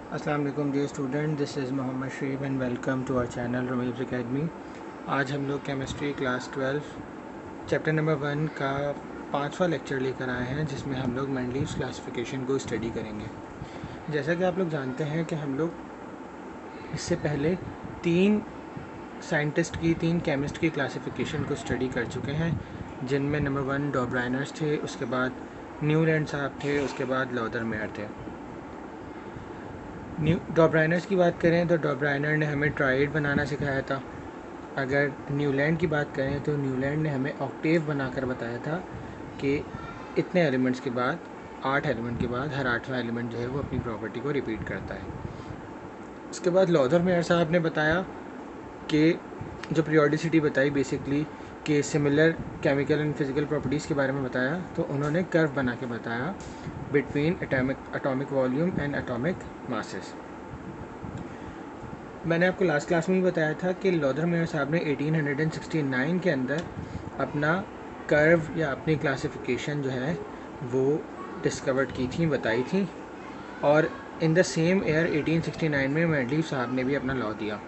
अस्सलाम वालेकुम dear student, this is Mohammad Sharif and welcome to our channel Rameez academy. आज हम लोग केमिस्ट्री क्लास 12 चैप्टर नंबर 1 का 5वां लेक्चर लेकर आए हैं, जिसमें हम लोग मेंडलीव्स क्लासिफिकेशन को स्टडी करेंगे। जैसा कि आप लोग जानते हैं कि हम लोग इससे पहले 3 साइंटिस्ट की 3 केमिस्ट की क्लासिफिकेशन को स्टडी कर चुके हैं, जिनमें नंबर 1 डॉब्राइनर्स थे, उसके बाद न्यूलैंड साहब थे, उसके बाद लॉदरमेयर थे। डॉब्राइनर्स की बात करें तो डॉब्राइनर ने हमें ट्राइड बनाना सिखाया था। अगर न्यूलैंड की बात करें तो न्यूलैंड ने हमें ऑक्टेव बनाकर बताया था कि इतने एलिमेंट्स के बाद 8 एलिमेंट के बाद हर 8वां एलिमेंट जो है वो अपनी प्रॉपर्टी को रिपीट करता है। उसके बाद लॉदरमेयर साहब ने बताया कि जो पीरियोडिसिटी बताई बेसिकली कि similar chemical and physical properties के बारे में बताया, तो उन्होंने कर्व बना के बताया between atomic volume and atomic masses. मैंने आपको लास्ट क्लास में भी बताया था कि लॉदरमेयर साहब ने 1869 के अंदर अपना कर्व या अपनी क्लासिफिकेशन जो है वो डिस्कवर्ड की थी, बताई थी, और इन द सेम ईयर 1869 में मेंडलीव साहब ने भी अपना लॉ दिया।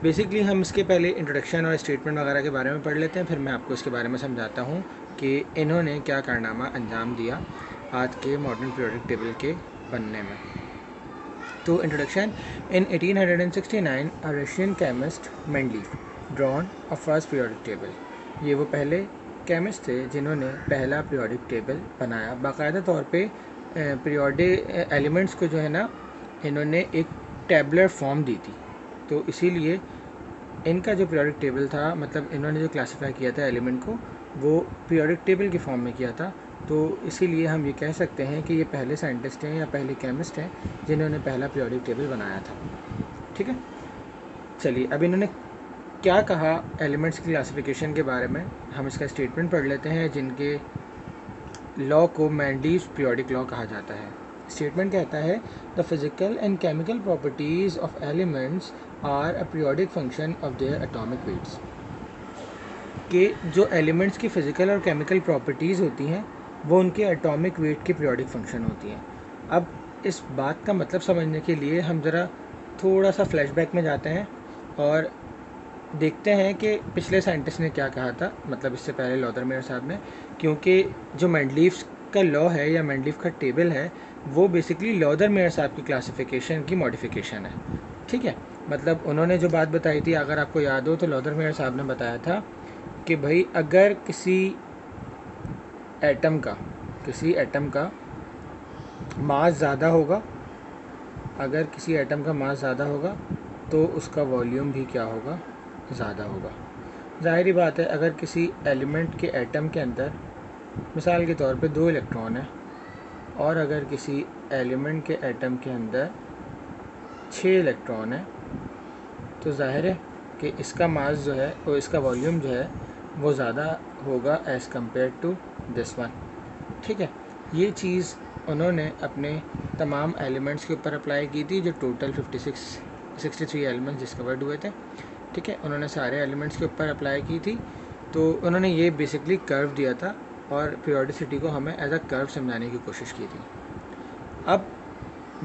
बेसिकली हम इसके पहले इंट्रोडक्शन और स्टेटमेंट वगैरह के बारे में पढ़ लेते हैं, फिर मैं आपको इसके बारे में समझाता हूँ कि इन्होंने क्या कारनामा अंजाम दिया आज के मॉडर्न पीरियोडिक टेबल के बनने में। तो introduction. In 1869 a Russian chemist Mendeleev drawn a first periodic table. ये वो पहले केमिस्ट थे जिन्होंने पहला पीरियोडिक टेबल बनाया। बाकायदा तौर पे पीरियोडिक एलिमेंट्स को जो है ना, इन्होंने एक टेबलर फॉर्म दी थी। तो इसीलिए इनका जो पीरियोडिक टेबल था, मतलब इन्होंने जो क्लासिफाई किया था एलिमेंट को, वो पीरियोडिक टेबल के फॉर्म में किया था। तो इसीलिए हम ये कह सकते हैं कि ये पहले साइंटिस्ट हैं या पहले केमिस्ट हैं जिन्होंने पहला पीरियोडिक टेबल बनाया था। ठीक है, चलिए अब इन्होंने क्या कहा एलिमेंट्स की क्लासिफिकेशन के बारे में, हम इसका स्टेटमेंट पढ़ लेते हैं, जिनके लॉ को मेंडलीव्स पीरियोडिक लॉ कहा जाता है। स्टेटमेंट कहता है, the physical and chemical properties of elements are a periodic function of their atomic weights. कि जो एलिमेंट्स की फ़िज़िकल और केमिकल प्रॉपर्टीज़ होती हैं वो उनके एटॉमिक वेट की पीरियोडिक फंक्शन होती हैं। अब इस बात का मतलब समझने के लिए हम ज़रा थोड़ा सा फ्लैशबैक में जाते हैं और देखते हैं कि पिछले साइंटिस्ट ने क्या कहा था, मतलब इससे पहले लॉदरमेयर साहब ने, क्योंकि जो मेंडलीव्स का लॉ है या मेंडलीव का टेबल है वो बेसिकली लॉदरमेयर साहब की क्लासिफिकेशन की मॉडिफिकेशन है। ठीक है, मतलब उन्होंने जो बात बताई थी, अगर आपको याद हो तो लॉदरमेयर साहब ने बताया था कि भाई अगर किसी एटम का मास ज़्यादा होगा, अगर किसी एटम का मास ज़्यादा होगा तो उसका वॉल्यूम भी क्या होगा, ज़्यादा होगा। ज़ाहिरी बात है, अगर किसी एलिमेंट के एटम के अंदर मिसाल के तौर पे 2 इलेक्ट्रॉन है और अगर किसी एलिमेंट के एटम के अंदर 6 इलेक्ट्रॉन है, तो ज़ाहिर है कि इसका मास जो है और इसका वॉल्यूम जो है वो ज़्यादा होगा as compare to this one. ठीक है, ये चीज़ उन्होंने अपने तमाम एलिमेंट्स के ऊपर अप्लाई की थी, जो टोटल 63 एलिमेंट्स डिस्कवर्ड हुए थे। ठीक है, उन्होंने सारे एलिमेंट्स के ऊपर अप्लाई की थी। तो उन्होंने ये बेसिकली कर्व दिया था और पीरियोडिसिटी को हमें एज अ कर्व समझाने की कोशिश की थी। अब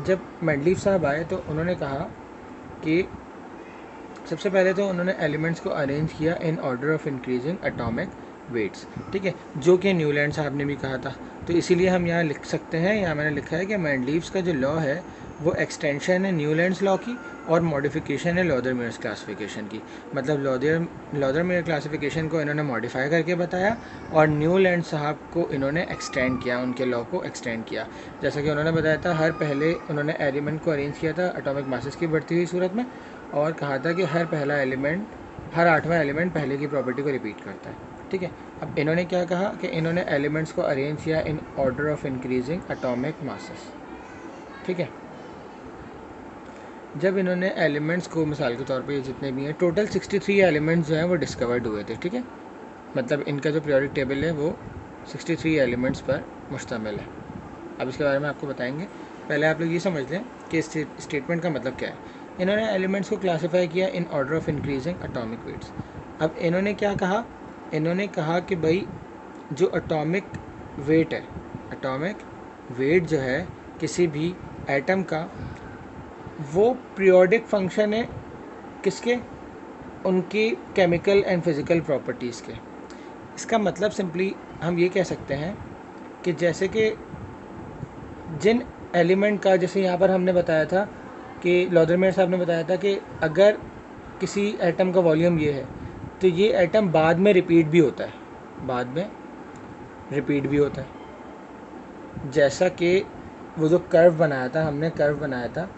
जब मेंडलीव साहब आए तो उन्होंने कहा कि सबसे पहले तो उन्होंने एलिमेंट्स को अरेंज किया in order of increasing atomic weights. ठीक है, जो कि न्यूलैंड साहब ने भी कहा था। तो इसीलिए हम यहाँ लिख सकते हैं, यहाँ मैंने लिखा है कि मेंडलीव्स का जो लॉ है वो एक्सटेंशन है न्यूलैंड्स लॉ की और मॉडिफिकेशन है लॉदरमेयर्स क्लासिफिकेशन की। मतलब लॉदरमेयर क्लासिफिकेशन को इन्होंने मॉडिफाई करके बताया और न्यूलैंड साहब को इन्होंने एक्सटेंड किया, उनके लॉ को एक्सटेंड किया। जैसा कि उन्होंने बताया था, हर पहले उन्होंने एलिमेंट को अरेंज किया था एटॉमिक मासेस की बढ़ती हुई सूरत में और कहा था कि हर 8वां एलिमेंट पहले की प्रॉपर्टी को रिपीट करता है। ठीक है, अब इन्होंने क्या कहा कि इन्होंने एलिमेंट्स को अरेंज किया in order of increasing atomic masses. ठीक है, जब इन्होंने एलिमेंट्स को मिसाल के तौर पे जितने भी हैं टोटल 63 एलिमेंट्स जो हैं वो डिस्कवर्ड हुए थे। ठीक है, मतलब इनका जो पीरियोडिक टेबल है वो 63 एलिमेंट्स पर मुश्तमिल है। अब इसके बारे में आपको बताएंगे। पहले आप लोग ये समझ लें कि स्टेटमेंट का मतलब क्या है। इन्होंने एलिमेंट्स को क्लासिफाई किया in order of increasing atomic weights. अब इन्होंने क्या कहा, इन्होंने कहा कि भाई जो एटॉमिक वेट है, एटॉमिक वेट जो है किसी भी एटम का वो पीरियोडिक फंक्शन है किसके, उनकी केमिकल एंड फिज़िकल प्रॉपर्टीज़ के। इसका मतलब सिंपली हम ये कह सकते हैं कि जैसे कि जिन एलिमेंट का, जैसे यहाँ पर हमने बताया था कि लॉदरमेयर साहब ने बताया था कि अगर किसी एटम का वॉल्यूम ये है तो ये एटम बाद में रिपीट भी होता है, बाद में रिपीट भी होता है। जैसा कि वो जो कर्व बनाया था, हमने कर्व बनाया था,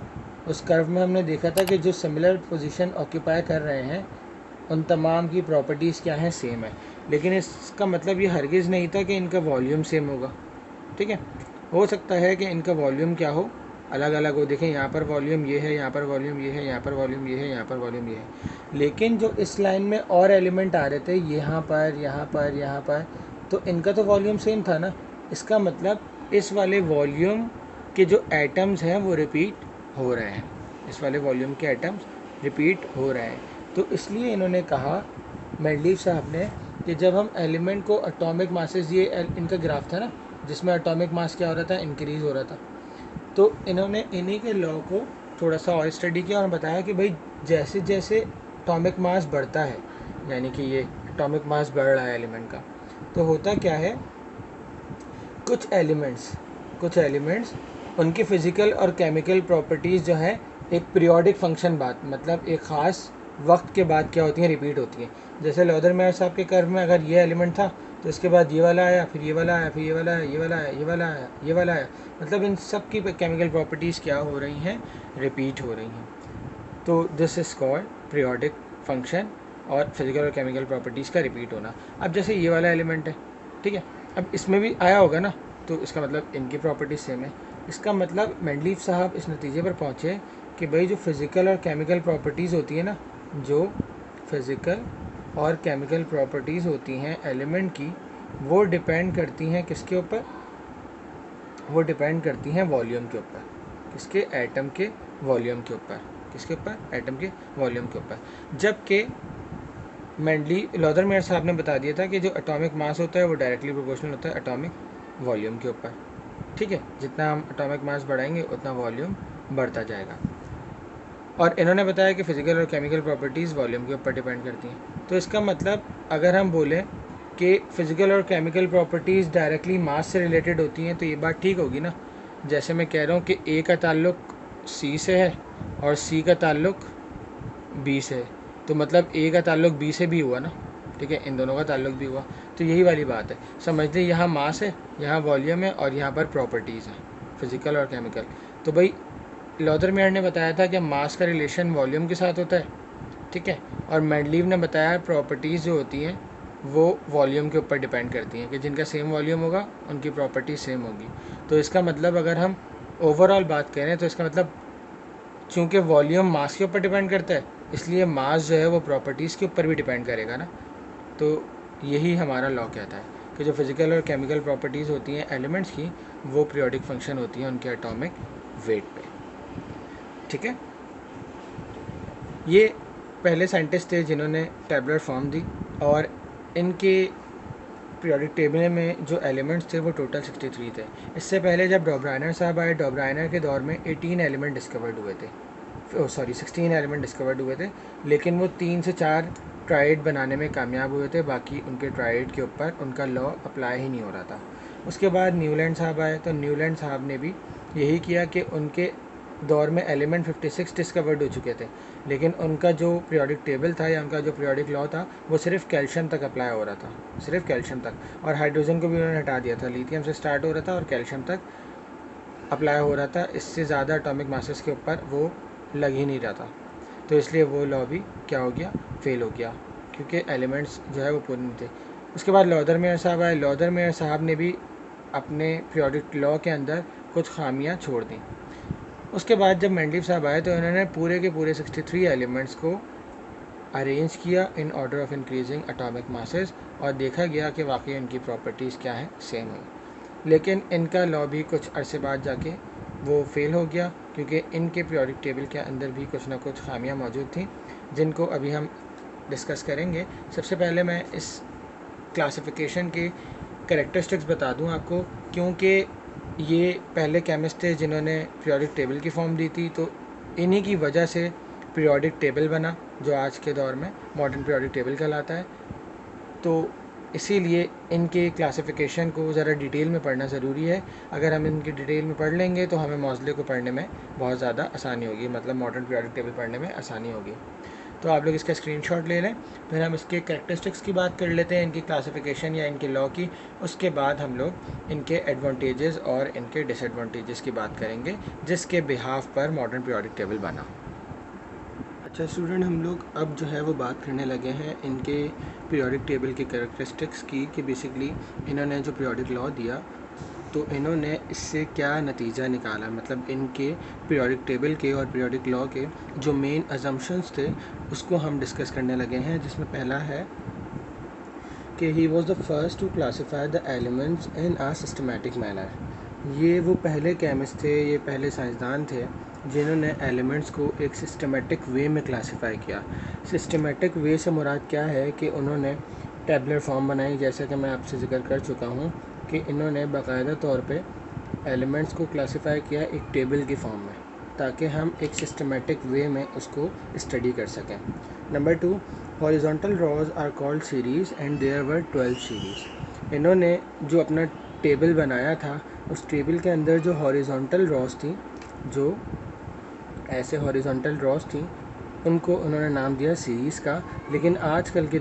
उस कर्व में हमने देखा था कि जो सिमिलर पोजीशन ऑक्यूपाई कर रहे हैं उन तमाम की प्रॉपर्टीज़ क्या हैं, सेम है। लेकिन इसका मतलब ये हरगिज़ नहीं था कि इनका वॉल्यूम सेम होगा, ठीक है। हो सकता है कि इनका वॉल्यूम क्या हो, अलग अलग हो। देखें यहाँ पर वॉल्यूम ये है, यहाँ पर वॉल्यूम ये है, यहाँ पर वॉल्यूम ये है, यहाँ पर वॉल्यूम ये है। लेकिन जो इस लाइन में और एलिमेंट आ रहे थे यहाँ पर, यहाँ पर, यहाँ पर, तो इनका तो वॉल्यूम सेम था ना। इसका मतलब इस वाले वॉल्यूम के जो एटम्स हैं वो रिपीट हो रहे हैं, इस वाले वॉल्यूम के एटम्स रिपीट हो रहे हैं। तो इसलिए इन्होंने कहा, मेंडलीव साहब ने, कि जब हम एलिमेंट को एटॉमिक मासेस, ये इनका ग्राफ था ना जिसमें एटॉमिक मास क्या हो रहा था, इंक्रीज़ हो रहा था, तो इन्होंने इन्हीं के लॉ को थोड़ा सा और स्टडी किया और बताया कि भाई जैसे जैसे एटॉमिक मास बढ़ता है, यानी कि ये एटॉमिक मास बढ़ रहा है एलिमेंट का, तो होता क्या है, कुछ एलिमेंट्स उनकी फ़िज़िकल और केमिकल प्रॉपर्टीज़ जो है एक पीरियोडिक फंक्शन बाद, मतलब एक ख़ास वक्त के बाद क्या होती हैं, रिपीट होती हैं। जैसे लॉदरमेयर साहब के कर्व में अगर ये एलिमेंट था तो इसके बाद ये वाला आया, फिर ये वाला आया, फिर ये वाला आया, ये वाला आया, ये वाला आया, ये वाला आया, मतलब इन सब की केमिकल प्रॉपर्टीज़ क्या हो रही हैं, रिपीट हो रही हैं। तो this is called periodic function और फिज़िकल और केमिकल प्रॉपर्टीज़ का रिपीट होना। अब जैसे ये वाला एलिमेंट है, ठीक है, अब इसमें भी आया होगा ना, तो इसका मतलब इनकी प्रॉपर्टीज़ सेम है। इसका मतलब मेंडलीव साहब इस नतीजे पर पहुँचे कि भाई जो फिज़िकल और केमिकल प्रॉपर्टीज़ होती है ना, जो फिज़िकल और केमिकल प्रॉपर्टीज़ होती हैं एलिमेंट की, वो डिपेंड करती हैं किसके ऊपर, वो डिपेंड करती हैं वॉल्यूम के ऊपर, किसके, एटम के वॉल्यूम के ऊपर, किसके ऊपर, एटम के वॉल्यूम के ऊपर। जबकि लॉदरमेयर साहब ने बता दिया था कि जो एटॉमिक मास होता है वो डायरेक्टली प्रोपोर्शनल होता है एटॉमिक वॉल्यूम के ऊपर, ठीक है। जितना हम एटॉमिक मास बढ़ाएंगे उतना वॉल्यूम बढ़ता जाएगा। और इन्होंने बताया कि फ़िज़िकल और केमिकल प्रॉपर्टीज़ वॉल्यूम के ऊपर डिपेंड करती हैं। तो इसका मतलब अगर हम बोलें कि फ़िज़िकल और केमिकल प्रॉपर्टीज़ डायरेक्टली मास से रिलेटेड होती हैं तो ये बात ठीक होगी ना। जैसे मैं कह रहा हूँ कि ए का ताल्लुक़ सी से है और सी का ताल्लुक़ बी से है, तो मतलब ए का ताल्लुक़ बी से भी हुआ ना, ठीक है, इन दोनों का ताल्लुक़ भी हुआ। तो यही वाली बात है, समझते, यहाँ मास है, यहाँ वॉल्यूम है और यहाँ पर प्रॉपर्टीज़ हैं, फ़िज़िकल और केमिकल। तो भाई लॉदरमेयर ने बताया था कि मास का रिलेशन वॉल्यूम के साथ होता है, ठीक है, और मेंडलीव ने बताया प्रॉपर्टीज़ जो होती हैं वो वॉल्यूम के ऊपर डिपेंड करती हैं, कि जिनका सेम वॉल्यूम होगा उनकी प्रॉपर्टीज़ सेम होगी। तो इसका मतलब अगर हम ओवरऑल बात करें तो इसका मतलब चूँकि वॉल्यूम मास के ऊपर डिपेंड करता है, इसलिए मास जो है वो प्रॉपर्टीज़ के ऊपर भी डिपेंड करेगा ना। तो यही हमारा लॉ कहता है कि जो फिज़िकल और केमिकल प्रॉपर्टीज़ होती हैं एलिमेंट्स की, वो पीरियोडिक फंक्शन होती हैं उनके एटॉमिक वेट पे, ठीक है। ये पहले साइंटिस्ट थे जिन्होंने टैबुलर फॉर्म दी, और इनके पीरियोडिक टेबल में जो एलिमेंट्स थे वो टोटल 63 थे। इससे पहले जब डॉब्राइनर साहब आए, डॉब्राइनर के दौर में 18 एलिमेंट डिस्कवर्ड हुए थे, 16 एलिमेंट डिस्कवर्ड हुए थे, लेकिन वो 3 से 4 ट्राइड बनाने में कामयाब हुए थे, बाकी उनके ट्राइड के ऊपर उनका लॉ अप्लाई ही नहीं हो रहा था। उसके बाद न्यूलैंड साहब आए, तो न्यूलैंड साहब ने भी यही किया कि उनके दौर में एलिमेंट 56 डिस्कवर्ड हो चुके थे, लेकिन उनका जो पीरियोडिक टेबल था या उनका जो पीरियोडिक लॉ था वो सिर्फ कैल्शियम तक अप्लाई हो रहा था, सिर्फ कैल्शियम तक, और हाइड्रोजन को भी उन्होंने हटा दिया था। लिथियम से स्टार्ट हो रहा था और कैल्शियम तक अप्लाई हो रहा था, इससे ज़्यादा एटॉमिक मासेस के ऊपर वो लग ही नहीं रहा था। तो इसलिए वो लॉ भी क्या हो गया, फेल हो गया, क्योंकि एलिमेंट्स जो है वो पूरे नहीं थे। उसके बाद लॉदरमेयर साहब आए, लॉदरमेयर साहब ने भी अपने पीरियोडिक लॉ के अंदर कुछ खामियां छोड़ दी। उसके बाद जब मेंडलीव साहब आए तो इन्होंने पूरे के पूरे 63 एलिमेंट्स को अरेंज किया in order of increasing atomic masses, और देखा गया कि वाकई उनकी प्रॉपर्टीज़ क्या हैं, सेम है। लेकिन इनका लॉ भी कुछ अरसे बाद जाके वो फेल हो गया, क्योंकि इनके पीरियोडिक टेबल के अंदर भी कुछ ना कुछ खामियां मौजूद थी, जिनको अभी हम डिस्कस करेंगे। सबसे पहले मैं इस क्लासिफिकेशन के कैरेक्टरिस्टिक्स बता दूं आपको, क्योंकि ये पहले केमिस्ट थे जिन्होंने पीरियोडिक टेबल की फॉर्म दी थी, तो इन्हीं की वजह से पीरियोडिक टेबल बना जो आज के दौर में मॉडर्न पीरियोडिक टेबल कहलाता है। तो इसीलिए इनके क्लासिफिकेशन को ज़रा डिटेल में पढ़ना ज़रूरी है। अगर हम इनकी डिटेल में पढ़ लेंगे तो हमें मौज़ले को पढ़ने में बहुत ज़्यादा आसानी होगी, मतलब मॉडर्न पीरियोडिक टेबल पढ़ने में आसानी होगी। तो आप लोग इसका स्क्रीनशॉट ले लें, फिर हम इसके कैरेक्टरिस्टिक्स की बात कर लेते हैं, इनकी क्लासिफिकेशन या इनके लॉ की। उसके बाद हम लोग इनके एडवांटेजेस और इनके डिसएडवांटेजेस की बात करेंगे जिसके बिहाफ पर मॉडर्न पीरियोडिक टेबल बना। अच्छा स्टूडेंट, हम लोग अब जो है वो बात करने लगे हैं इनके पीरियोडिक टेबल के कैरेक्टरिस्टिक्स की, कि बेसिकली इन्होंने जो पीरियोडिक लॉ दिया तो इन्होंने इससे क्या नतीजा निकाला, मतलब इनके पीरियोडिक टेबल के और पीरियोडिक लॉ के जो मेन अजम्पशंस थे उसको हम डिस्कस करने लगे हैं। जिसमें पहला है कि he was the first to classify the elements in a systematic manner. ये वो पहले केमिस्ट थे, ये पहले साइंसदान थे जिन्होंने एलिमेंट्स को एक सिस्टमेटिक वे में क्लासिफाई किया। सिस्टमेटिक वे से मुराद क्या है कि उन्होंने टैबुलर फॉर्म बनाई, जैसा कि मैं आपसे जिक्र कर चुका हूँ कि इन्होंने बाकायदा तौर पे एलिमेंट्स को क्लासिफाई किया एक टेबल की फॉर्म में, ताकि हम एक सिस्टमेटिक वे में उसको स्टडी कर सकें। Number 2, horizontal rows are called series and there were 12 series. इन्होंने जो अपना टेबल बनाया था उस टेबल के अंदर जो हॉरिजॉन्टल रॉज थी, जो ऐसे हॉरिजॉन्टल रॉज थी, उनको उन्होंने नाम दिया सीरीज़ का। लेकिन आजकल के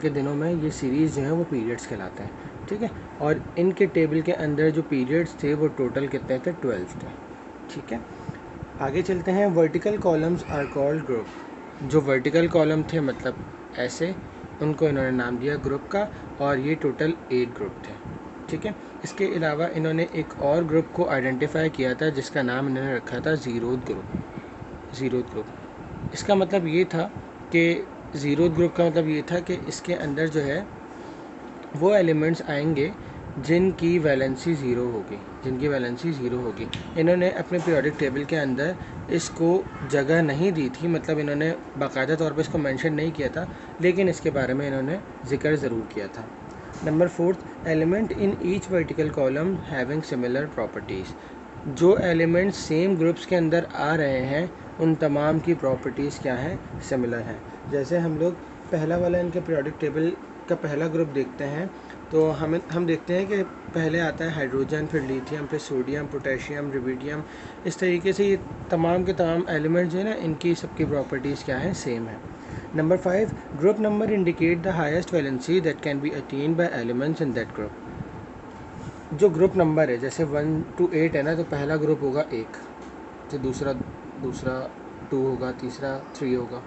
दिनों में ये सीरीज़ जो है वो पीरियड्स कहलाते हैं, ठीक है। और इनके टेबल के अंदर जो पीरियड्स थे वो टोटल कितने थे, 12 थे, ठीक है। आगे चलते हैं। Vertical columns are called group. जो वर्टिकल कॉलम थे मतलब ऐसे, उनको इन्होंने नाम दिया ग्रुप का, और ये टोटल 8 ग्रुप थे, ठीक है। इसके अलावा इन्होंने एक और ग्रुप को आइडेंटिफाई किया था जिसका नाम इन्होंने रखा था ज़ीरोथ ग्रुप। इसका मतलब ये था कि ज़ीरोथ ग्रुप का मतलब ये था कि इसके अंदर जो है वो एलिमेंट्स आएंगे जिनकी वैलेंसी ज़ीरो होगी। इन्होंने अपने पीरियोडिक टेबल के अंदर इसको जगह नहीं दी थी, मतलब इन्होंने बाकायदा तौर पर इसको मेंशन नहीं किया था, लेकिन इसके बारे में इन्होंने जिक्र ज़रूर किया था। Number 4, element in each vertical column having similar properties. जो एलिमेंट्स सेम ग्रुप्स के अंदर आ रहे हैं उन तमाम की प्रॉपर्टीज़ क्या हैं, सिमिलर हैं। जैसे हम लोग पहला वाला इनके पीरियोडिक टेबल का पहला ग्रुप देखते हैं तो हम देखते हैं कि पहले आता है हाइड्रोजन, फिर लिथियम, फिर सोडियम, पोटेशियम, रुबिडियम। इस तरीके से ये तमाम के तमाम एलिमेंट्स जो है ना, इनकी सबकी प्रॉपर्टीज़ क्या हैं, सेम है। Number 5, group number indicate the highest valency that can be attend bye elements in that group. जो ग्रुप नंबर है, जैसे 1 to 8 है ना, तो पहला ग्रुप होगा 1, तो दूसरा 2 होगा, तीसरा 3 होगा।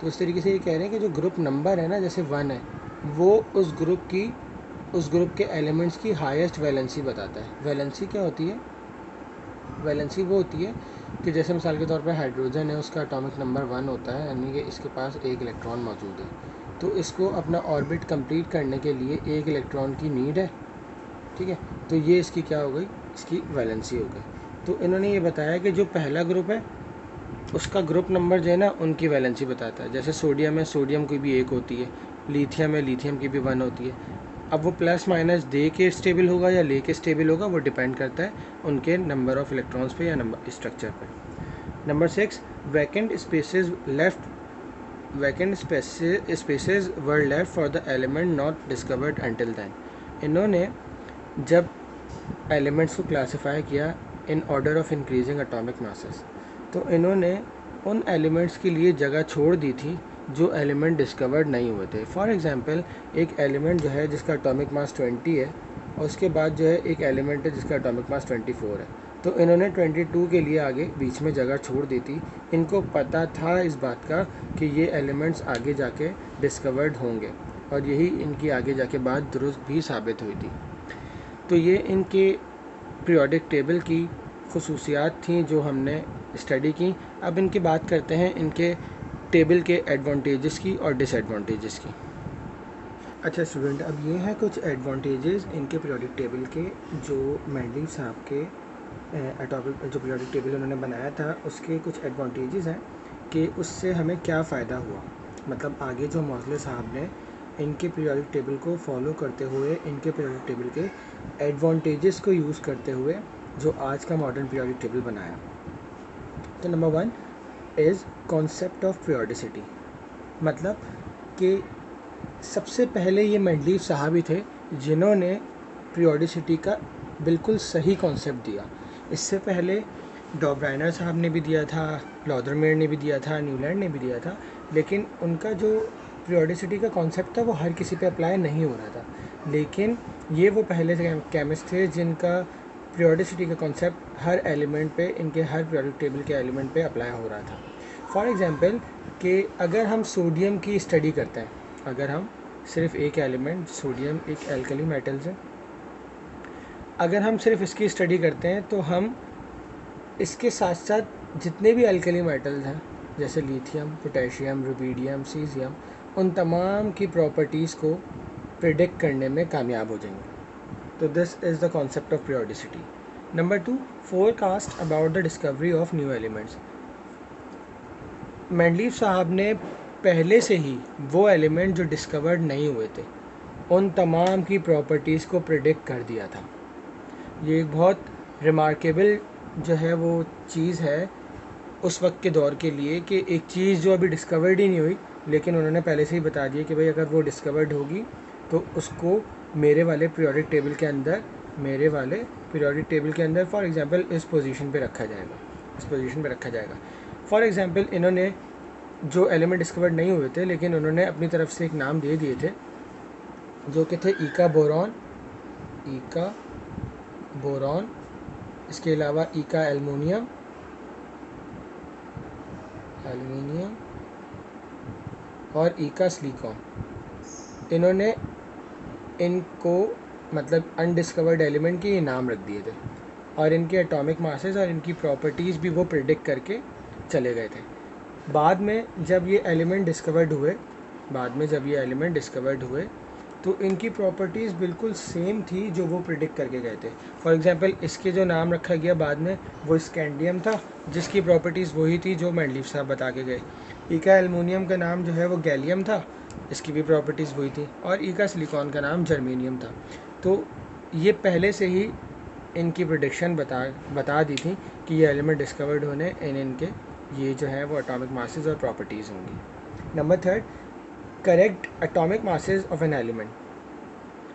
तो इस तरीके से ये कह रहे हैं कि जो ग्रुप नंबर है ना, जैसे 1 है, वो उस ग्रुप के एलिमेंट्स की हाईएस्ट वैलेंसी बताता है। वैलेंसी क्या होती है? वैलेंसी वो होती है कि जैसे मिसाल के तौर पर हाइड्रोजन है, उसका एटॉमिक नंबर 1 होता है, यानी कि इसके पास 1 इलेक्ट्रॉन मौजूद है, तो इसको अपना ऑर्बिट कंप्लीट करने के लिए 1 इलेक्ट्रॉन की नीड है, ठीक है। तो ये इसकी क्या हो गई, इसकी वैलेंसी हो गई। तो इन्होंने ये बताया कि जो पहला ग्रुप है उसका ग्रुप नंबर जो है ना, उनकी वैलेंसी बताता है। जैसे सोडियम है, सोडियम की भी 1 होती है, लिथियम है, लिथियम की भी 1 होती है। अब वो प्लस माइनस दे के स्टेबल होगा या ले के स्टेबल होगा, वो डिपेंड करता है उनके नंबर ऑफ़ इलेक्ट्रॉन्स पे या नंबर स्ट्रक्चर पे। Number 6, vacant spaces were left for the element not discovered until then. इन्होंने जब एलिमेंट्स को क्लासिफाई किया in order of increasing atomic masses, तो इन्होंने उन एलिमेंट्स के लिए जगह छोड़ दी थी जो एलिमेंट डिस्कवर्ड नहीं हुए थे। फॉर एग्जांपल, एक एलिमेंट जो है जिसका एटॉमिक मास 20 है, और उसके बाद जो है एक एलिमेंट है जिसका एटॉमिक मास 24 है, तो इन्होंने 22 के लिए आगे बीच में जगह छोड़ दी थी। इनको पता था इस बात का कि ये एलिमेंट्स आगे जाके डिस्कवर्ड होंगे, और यही इनकी आगे जाके बात दुरुस्त भी साबित हुई थी। तो ये इनके पीरियोडिक टेबल की खुसूसियात थी जो हमने स्टडी की। अब इनकी बात करते हैं इनके टेबल के एडवांटेजेस की और डिसएडवांटेजेस की। अच्छा स्टूडेंट, अब ये हैं कुछ एडवांटेजेस इनके पीरियोडिक टेबल के, जो मेंडली साहब के एटॉमिक जो पीरियोडिक टेबल उन्होंने बनाया था उसके कुछ एडवांटेजेस हैं कि उससे हमें क्या फ़ायदा हुआ। मतलब आगे जो मौज़ले साहब ने इनके पीरियोडिक टेबल को फॉलो करते हुए, इनके पीरियोडिक टेबल के एडवांटेजेस को यूज़ करते हुए जो आज का मॉडर्न पीरियोडिक टेबल बनाया। तो number 1 is concept of periodicity. मतलब कि सबसे पहले ये मेंडलीव साहब ही थे जिन्होंने पीरियोडिसिटी का बिल्कुल सही कॉन्सेप्ट दिया। इससे पहले डॉब्राइनर साहब ने भी दिया था, लॉदरमेयर ने भी दिया था, न्यूलैंड ने भी दिया था, लेकिन उनका जो पीरियोडिसिटी का कॉन्सेप्ट था वो हर किसी पे अप्लाई नहीं हो रहा था। लेकिन ये वो पहले केमिस्ट थे जिनका पीरियोडिसिटी का कॉन्सेप्ट हर एलिमेंट पे, इनके हर पीरियोडिक टेबल के एलिमेंट पे अप्लाई हो रहा था। फॉर एग्जांपल कि अगर हम सोडियम की स्टडी करते हैं, अगर हम सिर्फ एक एलिमेंट, सोडियम एक एल्कली मेटल्स है, अगर हम सिर्फ इसकी स्टडी करते हैं तो हम इसके साथ साथ जितने भी एल्कली मेटल्स हैं जैसे लिथियम, पोटेशियम, रुबीडियम, सीजियम, उन तमाम की प्रॉपर्टीज़ को प्रिडिक्ट करने में कामयाब हो जाएंगे। तो this is the concept of periodicity. Number 2, forecast about the discovery of new elements. Mendeleev साहब ने पहले से ही वो एलिमेंट जो डिस्कवर्ड नहीं हुए थे उन तमाम की प्रॉपर्टीज़ को प्रिडिक्ट कर दिया था। ये एक बहुत रिमार्केबल जो है वो चीज़ है उस वक्त के दौर के लिए कि एक चीज़ जो अभी डिस्कवर्ड ही नहीं हुई लेकिन उन्होंने पहले से ही बता दिया कि भाई अगर वो डिस्कवर्ड होगी तो उसको मेरे वाले पीरियोडिक टेबल के अंदर फॉर एग्जांपल इस पोजीशन पे रखा जाएगा। फॉर एग्जांपल इन्होंने जो एलिमेंट डिस्कवर्ड नहीं हुए थे लेकिन उन्होंने अपनी तरफ से एक नाम दे दिए थे जो कि थे ईका बोरॉन, इसके अलावा ईका एल्युमिनियम और ईका सिलिकॉन। इन्होंने इनको मतलब अनडिस्कवर्ड एलिमेंट के ये नाम रख दिए थे और इनके एटॉमिक मासेस और इनकी प्रॉपर्टीज़ भी वो प्रिडिक्ट करके चले गए थे। बाद में जब ये एलिमेंट डिस्कवर्ड हुए तो इनकी प्रॉपर्टीज़ बिल्कुल सेम थी जो वो प्रिडिक्ट करके गए थे। फॉर एग्जांपल इसके जो नाम रखा गया बाद में वो स्कैंडियम था जिसकी प्रॉपर्टीज़ वही थी जो मेंडलीव साहब बता के गए। ईका एल्युमिनियम का नाम जो है वो गैलियम था, इसकी भी प्रॉपर्टीज़ वही थी, और ईका सिलिकॉन का नाम जर्मेनियम था। तो ये पहले से ही इनकी प्रेडिक्शन बता दी थी कि ये एलिमेंट डिस्कवर्ड होने इनके ये जो है वो एटॉमिक मासेस और प्रॉपर्टीज़ होंगी। Number 3, correct atomic masses of an element.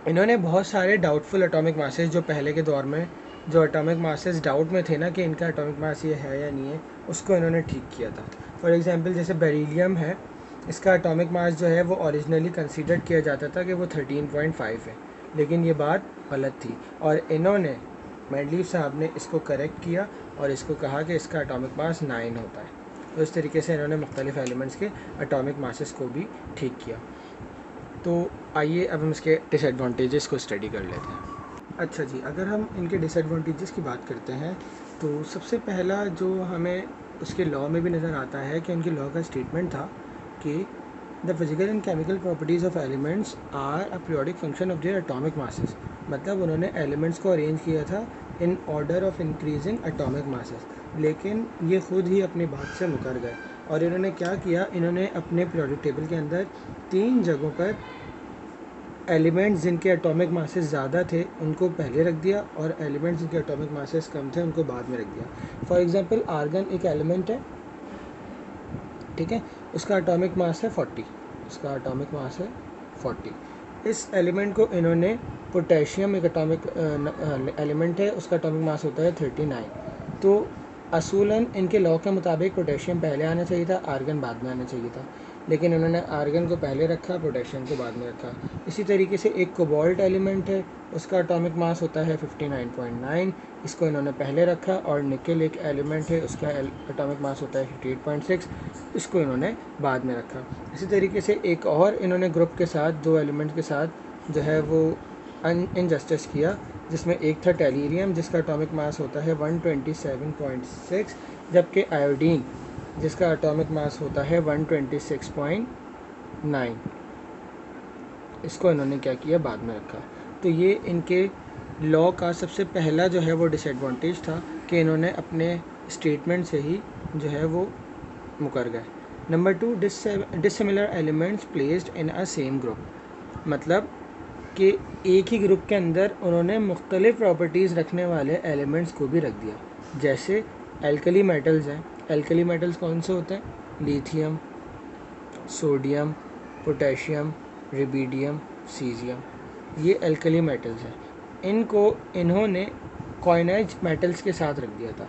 इन्होंने बहुत सारे डाउटफुल एटॉमिक मासेस जो पहले के दौर में जो एटॉमिक मासेस डाउट में थे ना कि इनका एटॉमिक मास ये है या नहीं है, उसको इन्होंने ठीक किया था। फॉर एग्जांपल जैसे बेरिलियम है, इसका एटॉमिक मास जो है वो ओरिजिनली कंसीडर किया जाता था कि वो 13.5 है, लेकिन ये बात गलत थी और इन्होंने मेंडलीव साहब ने इसको करेक्ट किया और इसको कहा कि इसका एटॉमिक मास 9 होता है। तो इस तरीके से इन्होंने मुख्तलिफ एलिमेंट्स के एटॉमिक मासेस को भी ठीक किया। तो आइए अब हम इसके डिसएडवांटेजेस को स्टडी कर लेते हैं। अच्छा जी, अगर हम इनके डिसएडवांटेजेस की बात करते हैं तो सबसे पहला जो हमें उसके लॉ में भी नज़र आता है कि उनके लॉ का स्टेटमेंट था कि the physical and chemical properties of elements are a periodic function of their atomic masses. मतलब उन्होंने एलिमेंट्स को अरेंज किया था in order of increasing atomic masses, लेकिन ये ख़ुद ही अपनी बात से मुकर गए और इन्होंने क्या किया, इन्होंने अपने पीरियोडिक टेबल के अंदर 3 जगहों पर एलिमेंट्स जिनके एटॉमिक मासेस ज़्यादा थे उनको पहले रख दिया और एलिमेंट्स जिनके एटॉमिक मासेस कम थे उनको बाद में रख दिया। फॉर एग्जांपल आर्गन एक एलिमेंट है, ठीक है, उसका एटॉमिक मास है 40। इस एलिमेंट को इन्होंने पोटेशियम एक एटॉमिक एलिमेंट है, उसका एटॉमिक मास होता है 39। तो असूलन इनके लॉ के मुताबिक पोटेशियम पहले आना चाहिए था, आर्गन बाद में आना चाहिए था, लेकिन उन्होंने आर्गन को पहले रखा, पोटेशियम को बाद में रखा। इसी तरीके से एक कोबाल्ट एलिमेंट है, उसका एटॉमिक मास होता है 59.9, इसको इन्होंने पहले रखा, और निकल एक एलिमेंट है, उसका एटॉमिक मास होता है 58.6, इसको इन्होंने बाद में रखा। इसी तरीके से एक और इन्होंने ग्रुप के साथ 2 एलिमेंट के साथ जो है वो इनजस्टिस किया, जिसमें एक था टेलीरियम जिसका एटॉमिक मास होता है 127.6, जबकि आयोडीन जिसका एटॉमिक मास होता है 126.9, इसको इन्होंने क्या किया, बाद में रखा। तो ये इनके लॉ का सबसे पहला जो है वो डिसएडवांटेज था कि इन्होंने अपने स्टेटमेंट से ही जो है वो मुकर गए। Number 2, dissimilar elements placed in a same group. मतलब कि एक ही ग्रुप के अंदर उन्होंने मुख्तलिफ़ प्रॉपर्टीज़ रखने वाले एलिमेंट्स को भी रख दिया। जैसे एल्कली मेटल्स हैं, एल्कली मेटल्स कौन से होते हैं? Lithium, sodium, potassium, rubidium, caesium, ये एल्कली मेटल्स हैं। इनको इन्होंने कॉइनाइज मेटल्स के साथ रख दिया था।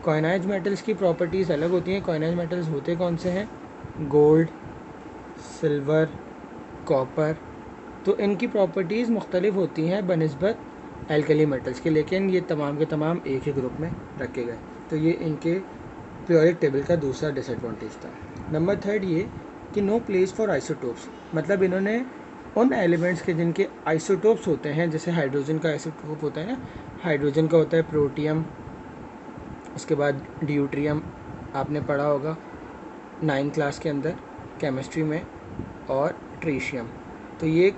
कॉइनाइज मेटल्स की प्रॉपर्टीज़ अलग होती हैं। कॉइनाइज मेटल्स होते कौन से हैं? Gold, silver, copper. तो इनकी प्रॉपर्टीज़ मुख्तलिफ होती हैं बनिस्बत एल्कली मेटल्स के, लेकिन ये तमाम के तमाम एक ही ग्रुप में रखे गए। तो ये इनके पीरियोडिक टेबल का दूसरा डिसएडवांटेज था। नंबर 3 ये कि नो प्लेस फॉर आइसोटोप्स, मतलब इन्होंने उन एलिमेंट्स के जिनके आइसोटोप्स होते हैं, जैसे हाइड्रोजन का आइसोटोप होता है ना, हाइड्रोजन का होता है प्रोटियम, उसके बाद ड्यूट्रियम आपने पढ़ा होगा 9th क्लास के अंदर केमिस्ट्री में, और ट्रीशियम। तो ये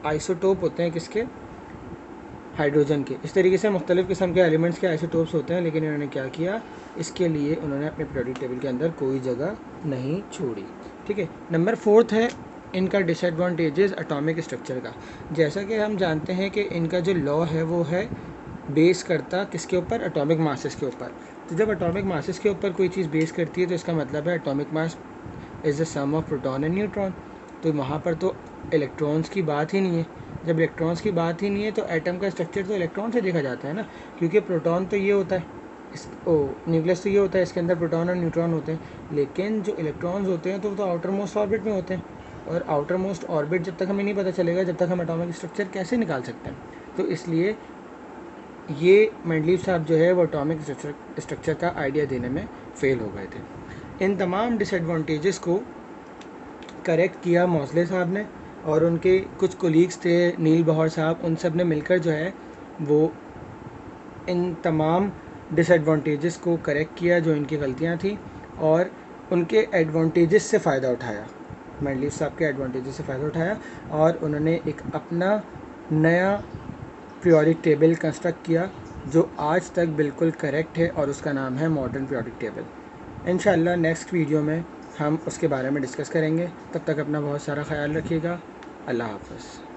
आइसोटोप होते हैं किसके? हाइड्रोजन के। इस तरीके से मुख्तलिफ़ किस्म के एलिमेंट्स के आइसोटोप्स होते हैं, लेकिन इन्होंने क्या किया, इसके लिए उन्होंने अपने पीरियोडिक टेबल के अंदर कोई जगह नहीं छोड़ी। ठीक है। नंबर 4 है इनका डिसएडवांटेजेस एटॉमिक स्ट्रक्चर का। जैसा कि हम जानते हैं कि इनका जो लॉ है वो है बेस करता किसके ऊपर? एटॉमिक मासेस के ऊपर। तो जब एटॉमिक मासेस के ऊपर कोई चीज़ बेस करती है तो इसका मतलब है atomic mass is the sum of proton and neutron. तो वहाँ पर तो इलेक्ट्रॉन्स की बात ही नहीं है। जब इलेक्ट्रॉन्स की बात ही नहीं है तो एटम का स्ट्रक्चर तो इलेक्ट्रॉन से देखा जाता है ना, क्योंकि प्रोटॉन तो ये होता है, न्यूक्लियस तो ये होता है, इसके अंदर प्रोटॉन और न्यूट्रॉन होते हैं। लेकिन जो इलेक्ट्रॉन्स होते हैं तो वो तो आउटर मोस्ट ऑर्बिट में होते हैं, और आउटर मोस्ट ऑर्बिट जब तक हमें नहीं पता चलेगा जब तक हम एटॉमिक स्ट्रक्चर कैसे निकाल सकते हैं। तो इसलिए ये मेंडलीव साहब जो है वो एटॉमिक स्ट्रक्चर का आइडिया देने में फ़ेल हो गए थे। इन तमाम डिसएडवांटेजेस को करेक्ट किया मोज़ले साहब ने, और उनके कुछ कोलीग्स थे, नील बहौर साहब, उन सब ने मिलकर जो है वो इन तमाम डिसएडवांटेजेस को करेक्ट किया जो इनकी गलतियां थी, और उनके एडवांटेजेस से फ़ायदा उठाया, मेंडलीव साहब के एडवांटेजेस से फ़ायदा उठाया, और उन्होंने एक अपना नया पीरियोडिक टेबल कंस्ट्रक्ट किया जो आज तक बिल्कुल करेक्ट है, और उसका नाम है मॉडर्न पीरियोडिक टेबल। इंशाल्लाह नेक्स्ट वीडियो में हम उसके बारे में डिस्कस करेंगे। तब तक अपना बहुत सारा ख्याल रखिएगा। अल्लाह हाफ़िज़।